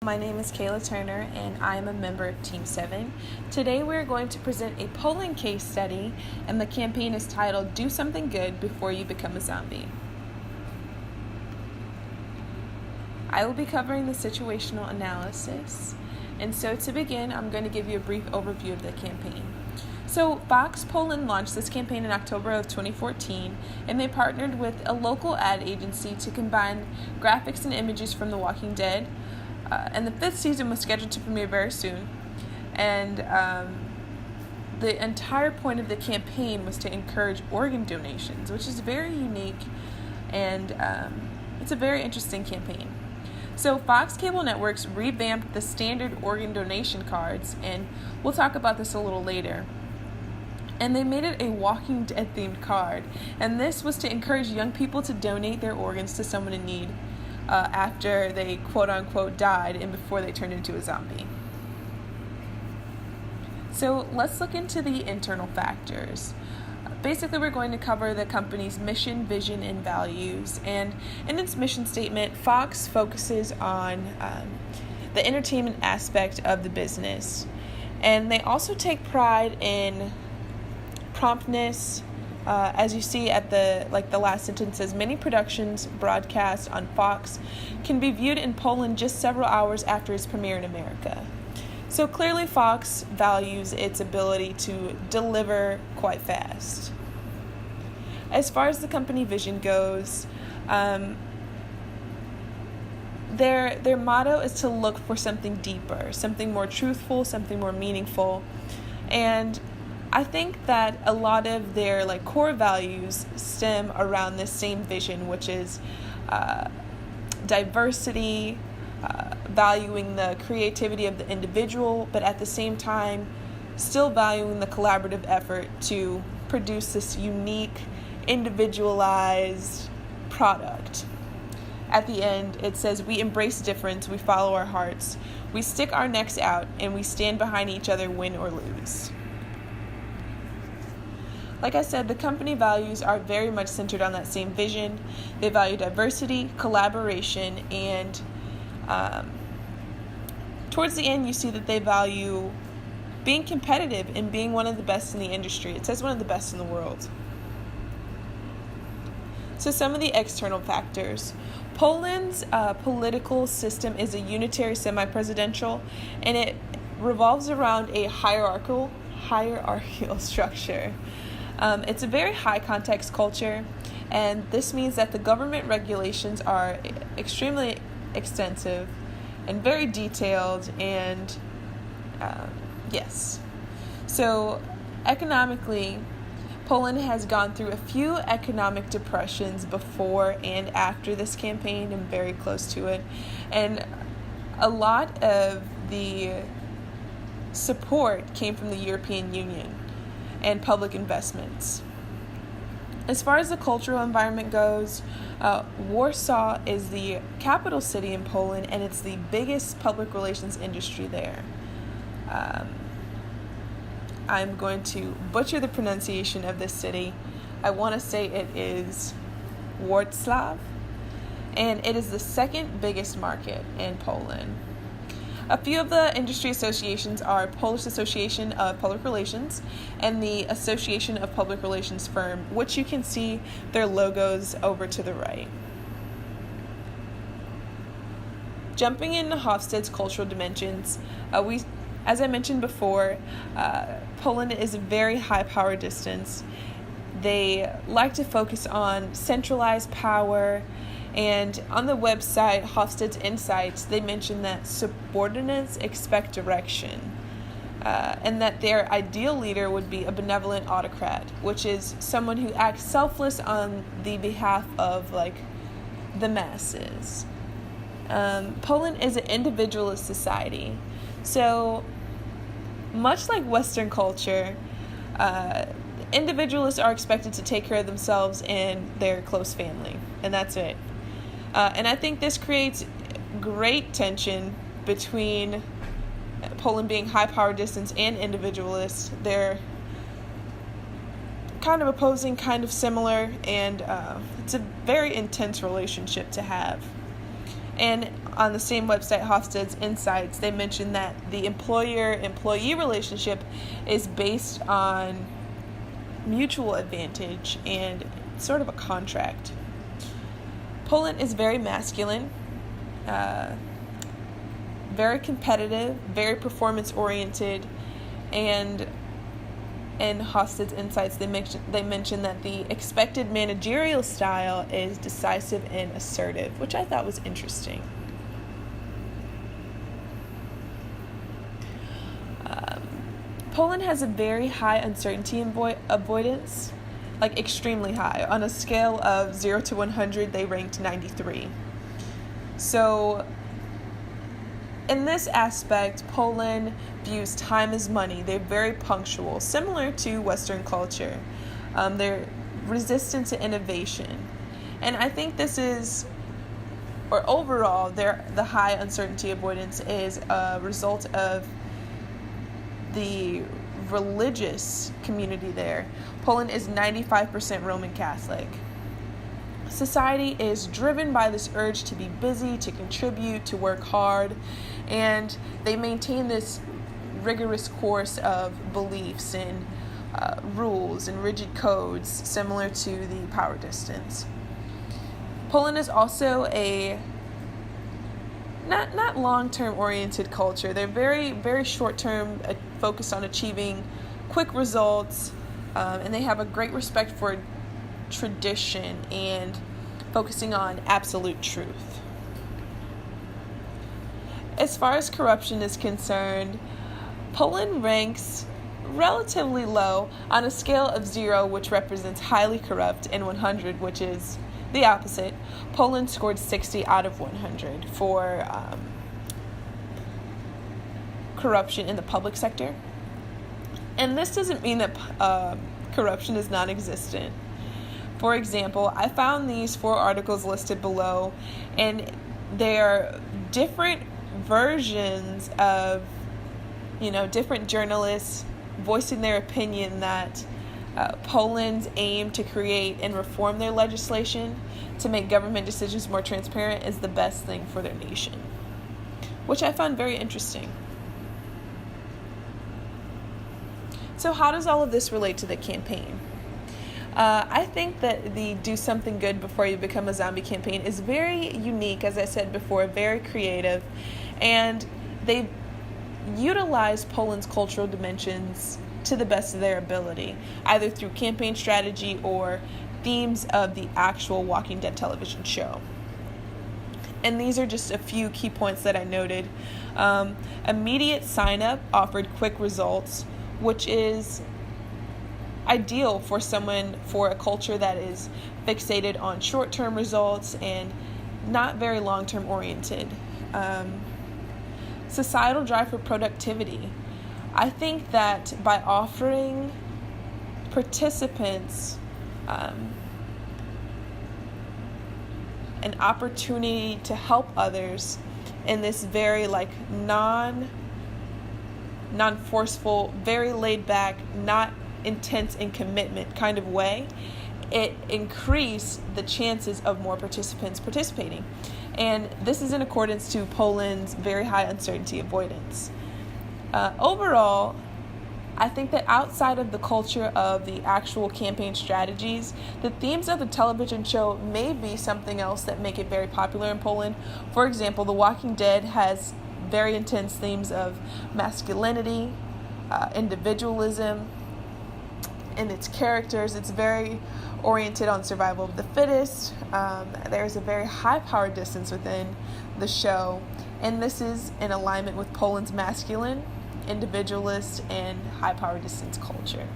My name is Kayla Turner, and I am a member of Team 7. Today we are going to present a Poland case study, and the campaign is titled, Do Something Good Before You Become a Zombie. I will be covering the situational analysis, and so to begin, I'm going to give you a brief overview of the campaign. So Fox Poland launched this campaign in October of 2014, and they partnered with a local ad agency to combine graphics and images from The Walking Dead. And the 5th season was scheduled to premiere very soon. And the entire point of the campaign was to encourage organ donations, which is very unique, and it's a very interesting campaign. So Fox Cable Networks revamped the standard organ donation cards, and we'll talk about this a little later. And they made it a Walking Dead themed card, and this was to encourage young people to donate their organs to someone in need after they quote-unquote died and before they turned into a zombie. So let's look into the internal factors. Basically, we're going to cover the company's mission, vision, and values. And in its mission statement, Fox focuses on the entertainment aspect of the business. And they also take pride in promptness. As you see at the last sentence says, many productions broadcast on Fox can be viewed in Poland just several hours after its premiere in America. So clearly Fox values its ability to deliver quite fast. As far as the company vision goes, their motto is to look for something deeper, something more truthful, something more meaningful. And I think that a lot of their core values stem around this same vision, which is diversity, valuing the creativity of the individual, but at the same time still valuing the collaborative effort to produce this unique, individualized product. At the end, it says, we embrace difference, we follow our hearts, we stick our necks out, and we stand behind each other, win or lose. Like I said, the company values are very much centered on that same vision. They value diversity, collaboration, and towards the end you see that they value being competitive and being one of the best in the industry. It says one of the best in the world. So some of the external factors. Poland's political system is a unitary semi-presidential, and it revolves around a hierarchical structure. It's a very high context culture, and this means that the government regulations are extremely extensive and very detailed, and yes. So economically, Poland has gone through a few economic depressions before and after this campaign, and very close to it, and a lot of the support came from the European Union and public investments. As far as the cultural environment goes, Warsaw is the capital city in Poland, and it's the biggest public relations industry there. I'm going to butcher the pronunciation of this city. I want to say it is Wrocław, and it is the second biggest market in Poland. A few of the industry associations are Polish Association of Public Relations and the Association of Public Relations Firm, which you can see their logos over to the right. Jumping into Hofstede's cultural dimensions, as I mentioned before, Poland is a very high power distance. They like to focus on centralized power. And on the website, Hofstede's Insights, they mention that subordinates expect direction, and that their ideal leader would be a benevolent autocrat, which is someone who acts selfless on the behalf of, the masses. Poland is an individualist society. So, much like Western culture, individualists are expected to take care of themselves and their close family, and that's it. And I think this creates great tension between Poland being high power distance and individualist. They're kind of opposing, kind of similar, and it's a very intense relationship to have. And on the same website, Hofstede's Insights, they mentioned that the employer-employee relationship is based on mutual advantage and sort of a contract. Poland is very masculine, very competitive, very performance-oriented, and in Hofstede's Insights, they mentioned that the expected managerial style is decisive and assertive, which I thought was interesting. Poland has a very high uncertainty avoidance, like extremely high. On a scale of 0 to 100, they ranked 93. So in this aspect, Poland views time as money. They're very punctual, similar to Western culture. They're resistant to innovation. And I think this is, or overall, the high uncertainty avoidance is a result of the religious community there. Poland is 95% Roman Catholic. Society is driven by this urge to be busy, to contribute, to work hard, and they maintain this rigorous course of beliefs and rules and rigid codes similar to the power distance. Poland is also a not long-term oriented culture. They're very, very short-term, focused on achieving quick results, and they have a great respect for tradition and focusing on absolute truth. As far as corruption is concerned, Poland ranks relatively low on a scale of 0, which represents highly corrupt, and 100, which is the opposite. Poland scored 60 out of 100 for corruption in the public sector. And this doesn't mean that corruption is non-existent. For example, I found these 4 articles listed below, and they're different versions of, different journalists voicing their opinion that Poland's aim to create and reform their legislation to make government decisions more transparent is the best thing for their nation, which I found very interesting. So how does all of this relate to the campaign? I think that the Do Something Good Before You Become a Zombie campaign is very unique, as I said before, very creative, and they utilize Poland's cultural dimensions to the best of their ability, either through campaign strategy or themes of the actual Walking Dead television show. And these are just a few key points that I noted. Immediate sign-up offered quick results, which is ideal for a culture that is fixated on short-term results and not very long-term oriented. Societal drive for productivity. I think that by offering participants an opportunity to help others in this very non-forceful, very laid back, not intense in commitment kind of way, it increased the chances of more participants participating. And this is in accordance to Poland's very high uncertainty avoidance. Overall, I think that outside of the culture of the actual campaign strategies, the themes of the television show may be something else that make it very popular in Poland. For example, The Walking Dead has very intense themes of masculinity, individualism, and its characters. It's very oriented on survival of the fittest. There's a very high power distance within the show, and this is in alignment with Poland's masculine, individualist, and high power distance culture.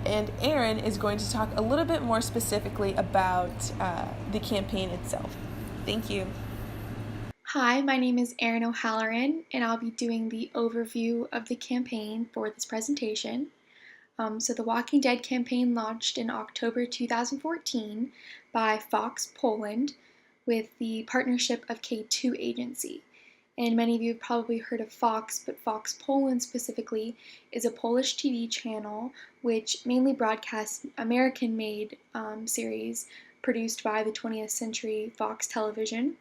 And Erin is going to talk a little bit more specifically about the campaign itself. Thank you. Hi, my name is Erin O'Halloran, and I'll be doing the overview of the campaign for this presentation. So the Walking Dead campaign launched in October 2014 by Fox Poland with the partnership of K2 Agency. And many of you have probably heard of Fox, but Fox Poland specifically is a Polish TV channel which mainly broadcasts American-made series, produced by the 20th Century Fox Television.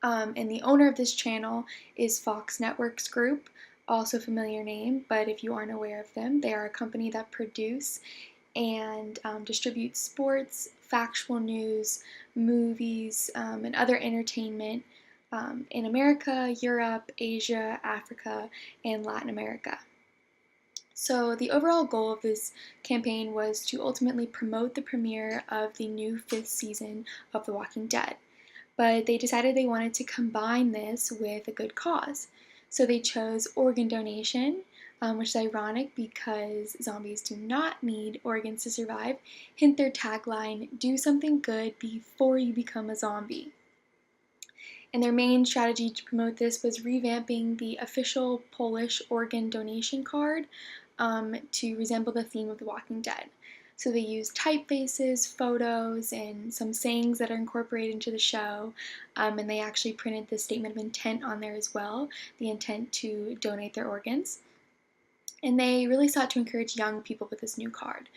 And the owner of this channel is Fox Networks Group, also a familiar name, but if you aren't aware of them, they are a company that produce and distribute sports, factual news, movies, and other entertainment in America, Europe, Asia, Africa, and Latin America. So the overall goal of this campaign was to ultimately promote the premiere of the new 5th season of The Walking Dead. But they decided they wanted to combine this with a good cause. So they chose organ donation, which is ironic because zombies do not need organs to survive. Hint their tagline, do something good before you become a zombie. And their main strategy to promote this was revamping the official Polish organ donation card to resemble the theme of The Walking Dead. So they used typefaces, photos, and some sayings that are incorporated into the show, and they actually printed the statement of intent on there as well, the intent to donate their organs. And they really sought to encourage young people with this new card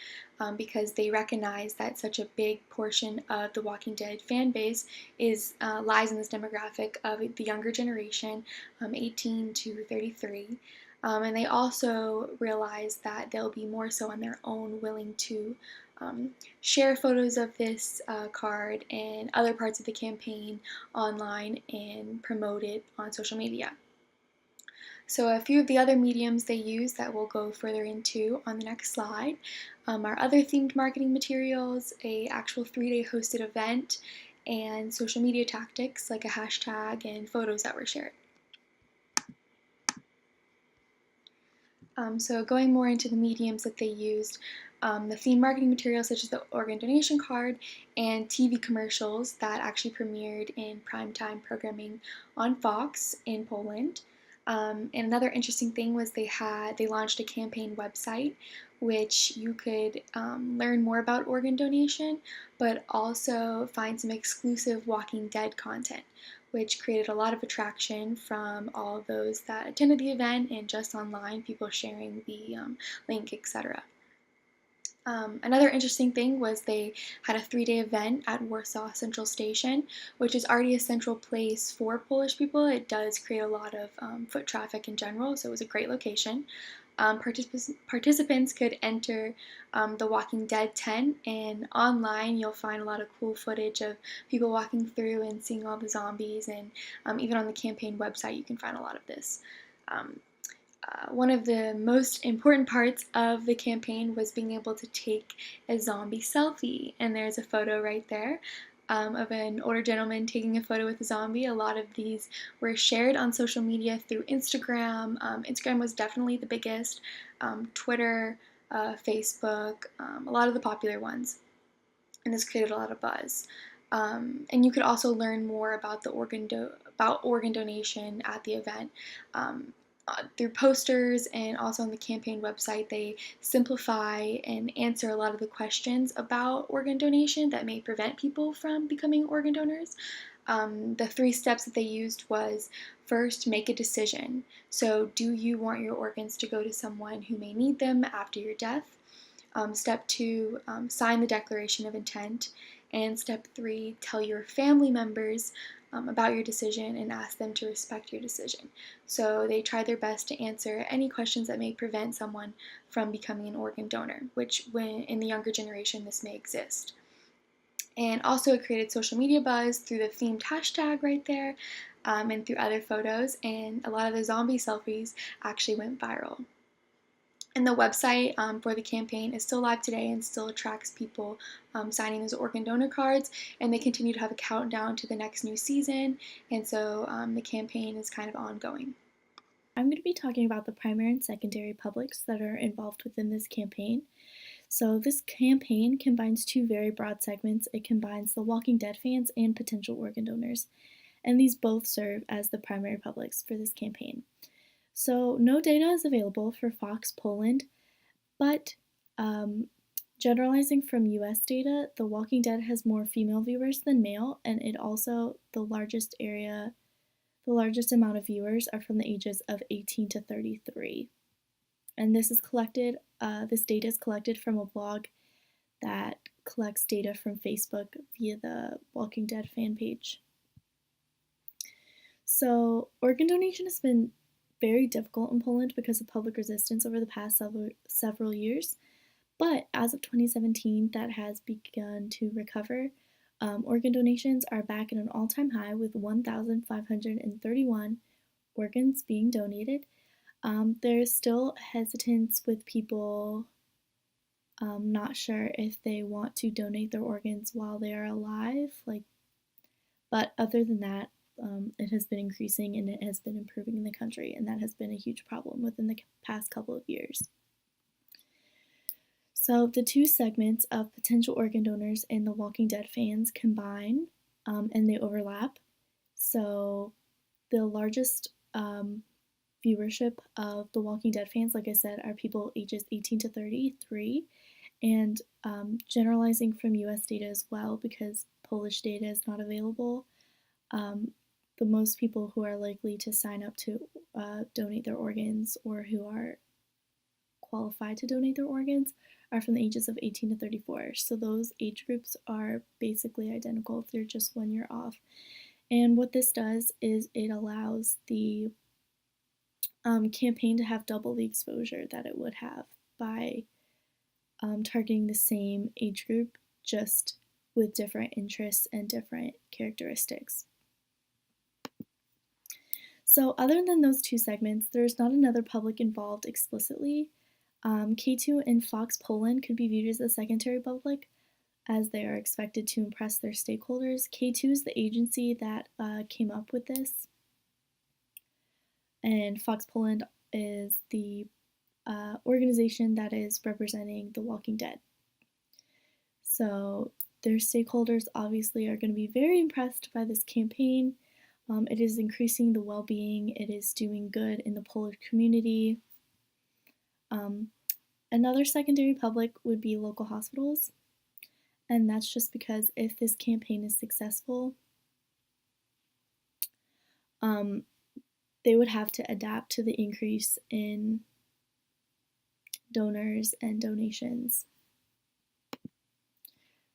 because they recognize that such a big portion of the Walking Dead fan base lies in this demographic of the younger generation, 18 to 33. And they also realize that they'll be more so on their own willing to share photos of this card and other parts of the campaign online and promote it on social media. So a few of the other mediums they use that we'll go further into on the next slide are other themed marketing materials, a actual 3-day hosted event, and social media tactics like a hashtag and photos that were shared. So going more into the mediums that they used, the theme marketing materials such as the organ donation card and TV commercials that actually premiered in primetime programming on Fox in Poland. And another interesting thing was they launched a campaign website which you could learn more about organ donation, but also find some exclusive Walking Dead content, which created a lot of attraction from all of those that attended the event and just online, people sharing the link, etc. Another interesting thing was they had a 3-day event at Warsaw Central Station, which is already a central place for Polish people. It does create a lot of foot traffic in general, so it was a great location. Participants could enter the Walking Dead tent, and online you'll find a lot of cool footage of people walking through and seeing all the zombies, and even on the campaign website you can find a lot of this. One of the most important parts of the campaign was being able to take a zombie selfie, and there's a photo right there of an older gentleman taking a photo with a zombie. A lot of these were shared on social media through Instagram. Instagram was definitely the biggest, Twitter, Facebook, a lot of the popular ones, and this created a lot of buzz. And you could also learn more about organ donation at the event. Through posters and also on the campaign website, they simplify and answer a lot of the questions about organ donation that may prevent people from becoming organ donors. The 3 steps that they used was, first, make a decision. So do you want your organs to go to someone who may need them after your death? Step 2, sign the declaration of intent. And step 3, tell your family members about your decision and ask them to respect your decision. So they try their best to answer any questions that may prevent someone from becoming an organ donor, which in the younger generation this may exist. And also it created social media buzz through the themed hashtag right there, and through other photos, and a lot of the zombie selfies actually went viral. And the website for the campaign is still live today and still attracts people signing those organ donor cards, and they continue to have a countdown to the next new season, and so the campaign is kind of ongoing. I'm going to be talking about the primary and secondary publics that are involved within this campaign. So this campaign combines 2 very broad segments. It combines the Walking Dead fans and potential organ donors, and these both serve as the primary publics for this campaign. So no data is available for Fox Poland, but generalizing from US data, The Walking Dead has more female viewers than male, and it also, the largest amount of viewers are from the ages of 18 to 33. And this data is collected from a blog that collects data from Facebook via the Walking Dead fan page. So, organ donation has been very difficult in Poland because of public resistance over the past several years. But as of 2017, that has begun to recover. Organ donations are back at an all-time high with 1,531 organs being donated. There's still hesitance with people not sure if they want to donate their organs while they are alive. But other than that, it has been increasing and it has been improving in the country, and that has been a huge problem within the past couple of years. So the two segments of potential organ donors and the Walking Dead fans combine, and they overlap. So the largest viewership of the Walking Dead fans, like I said, are people ages 18 to 33, and generalizing from US data as well, because Polish data is not available. The most people who are likely to sign up to donate their organs, or who are qualified to donate their organs, are from the ages of 18 to 34. So those age groups are basically identical. They're just 1 year off. And what this does is it allows the campaign to have double the exposure that it would have by targeting the same age group, just with different interests and different characteristics. So other than those two segments, there's not another public involved explicitly. K2 and Fox Poland could be viewed as a secondary public, as they are expected to impress their stakeholders. K2 is the agency that came up with this, and Fox Poland is the organization that is representing The Walking Dead. So their stakeholders obviously are going to be very impressed by this campaign. It is increasing the well-being. It is doing good in the Polish community. Another secondary public would be local hospitals, and that's just because if this campaign is successful, they would have to adapt to the increase in donors and donations.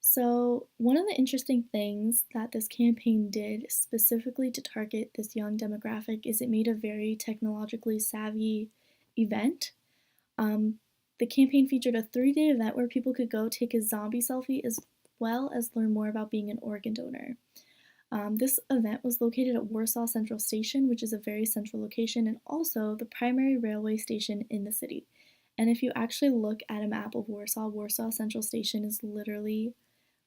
So one of the interesting things that this campaign did specifically to target this young demographic is it made a very technologically savvy event. The campaign featured a 3-day event where people could go take a zombie selfie as well as learn more about being an organ donor. This event was located at Warsaw Central Station, which is a very central location, and also the primary railway station in the city. And if you actually look at a map of Warsaw, Warsaw Central Station is literally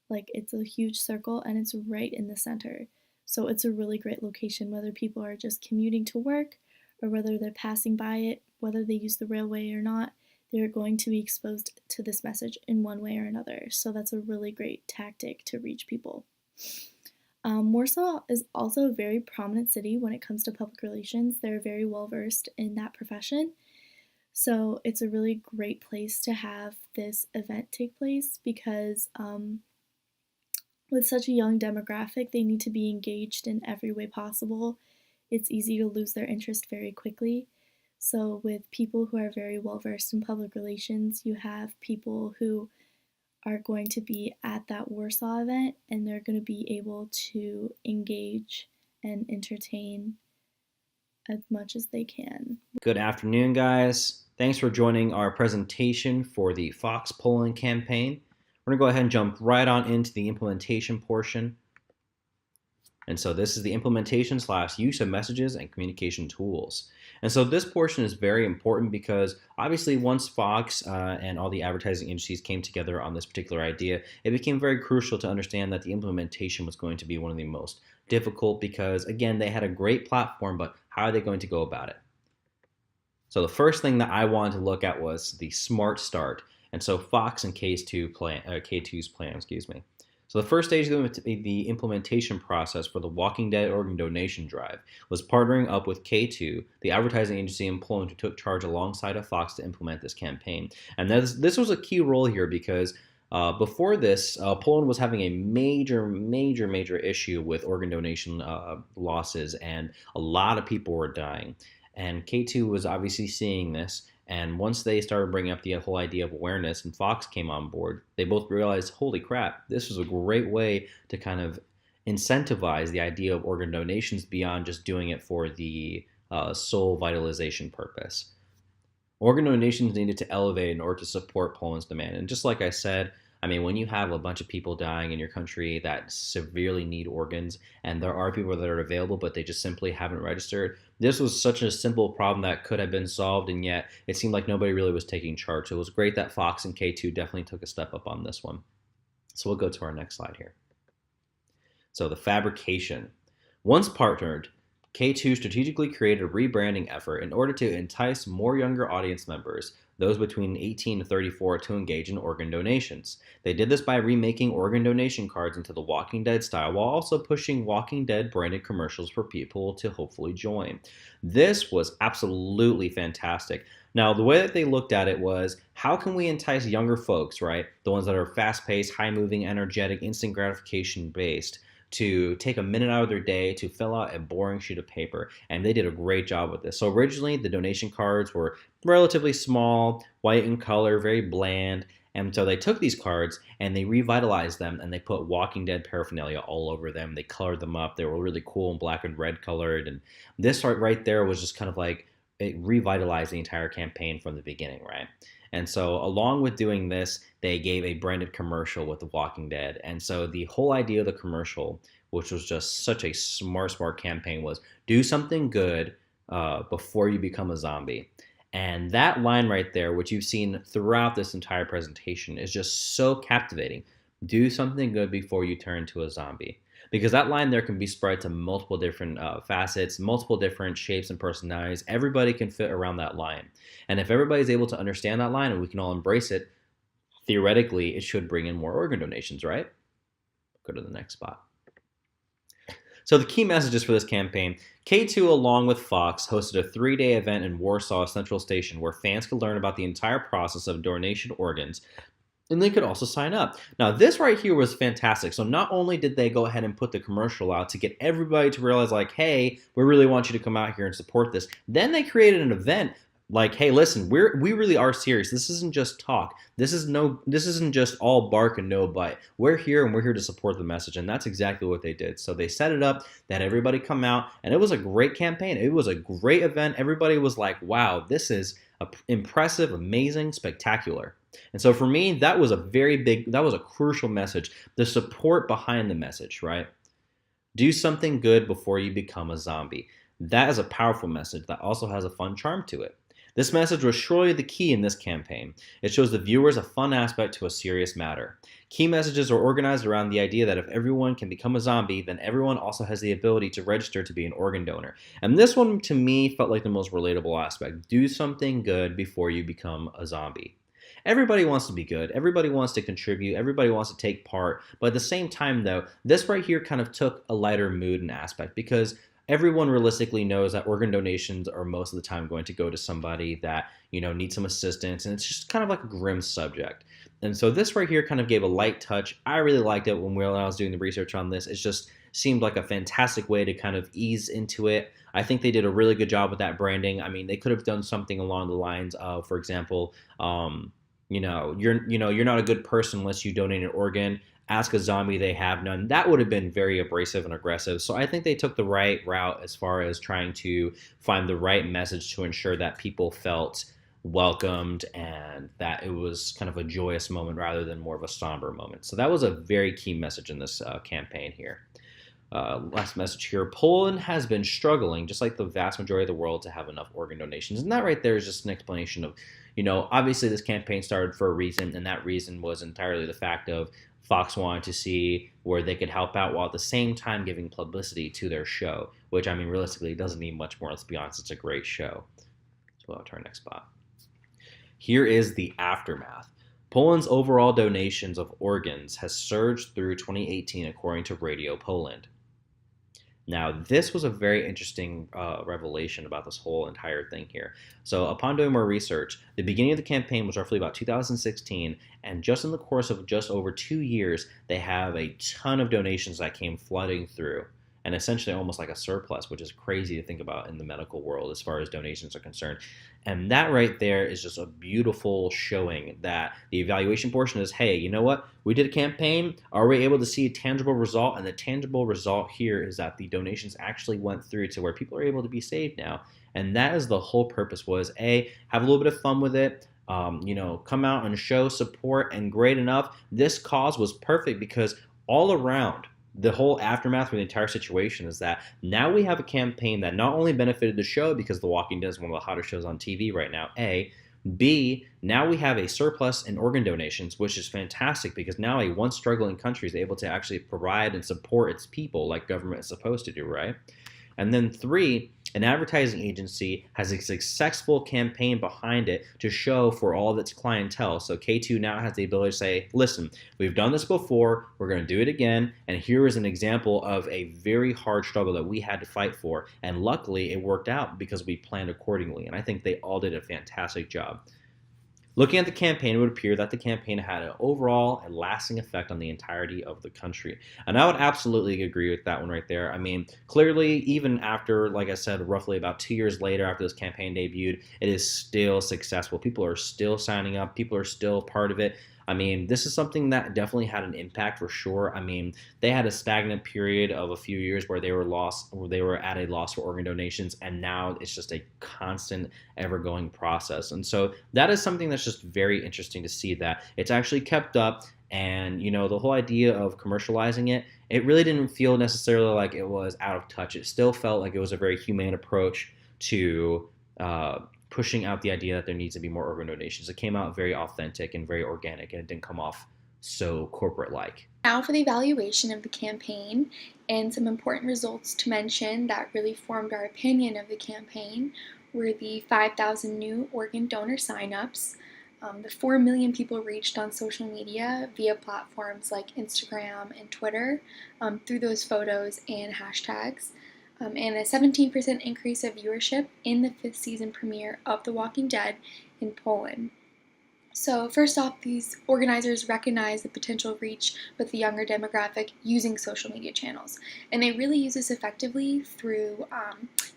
it's a huge circle and it's right in the center. So it's a really great location, whether people are just commuting to work or whether they're passing by it, whether they use the railway or not, they're going to be exposed to this message in one way or another. So that's a really great tactic to reach people. Warsaw is also a very prominent city when it comes to public relations. They're very well versed in that profession. So it's a really great place to have this event take place because with such a young demographic, they need to be engaged in every way possible. It's easy to lose their interest very quickly. So with people who are very well versed in public relations, you have people who are going to be at that Warsaw event and they're going to be able to engage and entertain as much as they can. Good afternoon, guys. Thanks for joining our presentation for the Fox Poland campaign. We're going to go ahead and jump right on into the implementation portion. And so this is the implementation / use of messages and communication tools. And so this portion is very important because obviously once Fox and all the advertising agencies came together on this particular idea, it became very crucial to understand that the implementation was going to be one of the most difficult because, again, they had a great platform, but how are they going to go about it? So the first thing that I wanted to look at was the Smart Start. And so Fox and K2's plan. So the first stage of the implementation process for the Walking Dead organ donation drive was partnering up with K2, the advertising agency in Poland, who took charge alongside of Fox to implement this campaign. And this was a key role here because before this, Poland was having a major issue with organ donation losses, and a lot of people were dying. And K2 was obviously seeing this, And once they started bringing up the whole idea of awareness and Fox came on board, they both realized, holy crap, this was a great way to kind of incentivize the idea of organ donations beyond just doing it for the sole vitalization purpose. Organ donations needed to elevate in order to support Poland's demand. And just like I said, I mean, when you have a bunch of people dying in your country that severely need organs, and there are people that are available, but they just simply haven't registered, this was such a simple problem that could have been solved, and yet it seemed like nobody really was taking charge. So it was great that Fox and K2 definitely took a step up on this one. So we'll go to our next slide here. So the fabrication. Once partnered, K2 strategically created a rebranding effort in order to entice more younger audience members, those between 18 to 34, to engage in organ donations. They did this by remaking organ donation cards into the Walking Dead style while also pushing Walking Dead branded commercials for people to hopefully join. This was absolutely fantastic. Now, the way that they looked at it was, how can we entice younger folks, right? The ones that are fast-paced, high-moving, energetic, instant gratification-based, to take a minute out of their day to fill out a boring sheet of paper, and they did a great job with this. So originally the donation cards were relatively small, white in color, very bland, and so they took these cards and they revitalized them and they put Walking Dead paraphernalia all over them. They colored them up. They were really cool and black and red colored, and this art right there was just kind of like, it revitalized the entire campaign from the beginning, right? And so along with doing this, they gave a branded commercial with The Walking Dead. And so the whole idea of the commercial, which was just such a smart campaign, was do something good before you become a zombie. And that line right there, which you've seen throughout this entire presentation, is just so captivating. Do something good before you turn into a zombie. Because that line there can be spread to multiple different facets, multiple different shapes and personalities. Everybody can fit around that line. And if everybody's able to understand that line and we can all embrace it, theoretically, it should bring in more organ donations, right? Go to the next spot. So the key messages for this campaign: K2 along with Fox hosted a 3-day event in Warsaw Central Station where fans could learn about the entire process of donation organs, and they could also sign up. Now, this right here was fantastic. So not only did they go ahead and put the commercial out to get everybody to realize, like, hey, we really want you to come out here and support this, then they created an event like, hey, listen, we really are serious. This isn't just talk. This isn't just all bark and no bite. We're here and we're here to support the message, and that's exactly what they did. So they set it up, they had everybody come out, and it was a great campaign. It was a great event. Everybody was like, wow, this is impressive, amazing, spectacular. And so for me, that was a crucial message, the support behind the message, right? Do something good before you become a zombie. That is a powerful message that also has a fun charm to it. This message was surely the key in this campaign. It shows the viewers a fun aspect to a serious matter. Key messages are organized around the idea that if everyone can become a zombie, then everyone also has the ability to register to be an organ donor. And this one, to me, felt like the most relatable aspect. Do something good before you become a zombie. Everybody wants to be good. Everybody wants to contribute. Everybody wants to take part. But at the same time, though, this right here kind of took a lighter mood and aspect, because everyone realistically knows that organ donations are most of the time going to go to somebody that, needs some assistance, and it's just kind of like a grim subject. And so this right here kind of gave a light touch. I really liked it when I was doing the research on this. It just seemed like a fantastic way to kind of ease into it. I think they did a really good job with that branding. I mean, they could have done something along the lines of, for example, you're not a good person unless you donate an organ. Ask a zombie, they have none. That would have been very abrasive and aggressive. So I think they took the right route as far as trying to find the right message to ensure that people felt welcomed and that it was kind of a joyous moment rather than more of a somber moment. So that was a very key message in this campaign here. Last message here: Poland has been struggling, just like the vast majority of the world, to have enough organ donations. And that right there is just an explanation of, obviously this campaign started for a reason, and that reason was entirely the fact of Fox wanted to see where they could help out while at the same time giving publicity to their show, which, I mean, realistically, doesn't need much more. Let's be honest, it's a great show. So we'll to our next spot. Here is the aftermath. Poland's overall donations of organs has surged through 2018, according to Radio Poland. Now, this was a very interesting revelation about this whole entire thing here. So upon doing more research, the beginning of the campaign was roughly about 2016, and just in the course of just over 2 years, they have a ton of donations that came flooding through. and essentially almost like a surplus, which is crazy to think about in the medical world as far as donations are concerned. And that right there is just a beautiful showing that the evaluation portion is, hey, you know what? We did a campaign. Are we able to see a tangible result? And the tangible result here is that the donations actually went through to where people are able to be saved now. And that is the whole purpose, was A, have a little bit of fun with it, come out and show support, and great enough. This cause was perfect because all around, the whole aftermath for the entire situation is that now we have a campaign that not only benefited the show because The Walking Dead is one of the hottest shows on TV right now, A, B, now we have a surplus in organ donations, which is fantastic because now a once struggling country is able to actually provide and support its people like government is supposed to do, right? And then 3, an advertising agency has a successful campaign behind it to show for all of its clientele. So K2 now has the ability to say, listen, we've done this before, we're going to do it again, and here is an example of a very hard struggle that we had to fight for. And luckily, it worked out because we planned accordingly. And I think they all did a fantastic job. Looking at the campaign, it would appear that the campaign had an overall and lasting effect on the entirety of the country. And I would absolutely agree with that one right there. I mean, clearly, even after, like I said, roughly about 2 years later after this campaign debuted, it is still successful. People are still signing up. People are still part of it. I mean, this is something that definitely had an impact for sure. I mean, they had a stagnant period of a few years where they were at a loss for organ donations, and now it's just a constant, ever-going process. And so that is something that's just very interesting to see, that it's actually kept up. And, the whole idea of commercializing it, it really didn't feel necessarily like it was out of touch. It still felt like it was a very humane approach to pushing out the idea that there needs to be more organ donations. It came out very authentic and very organic, and it didn't come off so corporate-like. Now for the evaluation of the campaign, and some important results to mention that really formed our opinion of the campaign were the 5,000 new organ donor signups, the 4 million people reached on social media via platforms like Instagram and Twitter through those photos and hashtags, and a 17% increase of viewership in the 5th season premiere of The Walking Dead in Poland. So first off, these organizers recognize the potential reach with the younger demographic using social media channels. And they really use this effectively through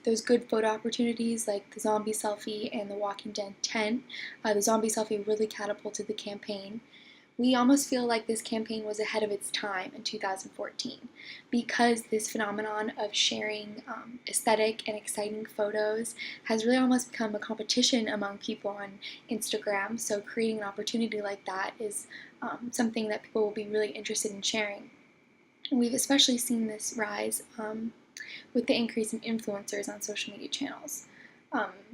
those good photo opportunities like the zombie selfie and the Walking Dead tent. The zombie selfie really catapulted the campaign. We almost feel like this campaign was ahead of its time in 2014 because this phenomenon of sharing aesthetic and exciting photos has really almost become a competition among people on Instagram. So creating an opportunity like that is something that people will be really interested in sharing. And we've especially seen this rise with the increase in influencers on social media channels.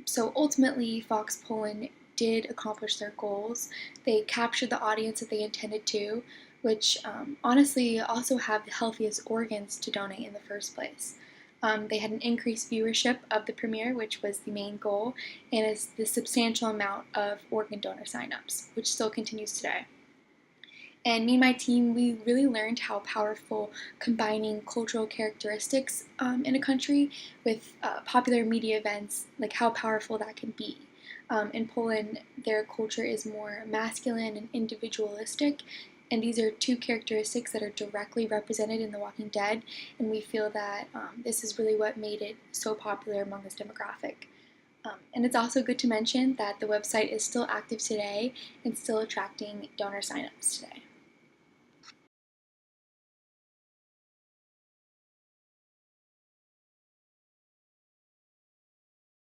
So ultimately, Fox Poland did accomplish their goals. They captured the audience that they intended to, which honestly also have the healthiest organs to donate in the first place. They had an increased viewership of the premiere, which was the main goal, and is the substantial amount of organ donor signups, which still continues today. And me and my team, we really learned how powerful combining cultural characteristics in a country with popular media events, like how powerful that can be. In Poland, their culture is more masculine and individualistic, and these are two characteristics that are directly represented in The Walking Dead, and we feel that this is really what made it so popular among this demographic. And it's also good to mention that the website is still active today and still attracting donor signups today.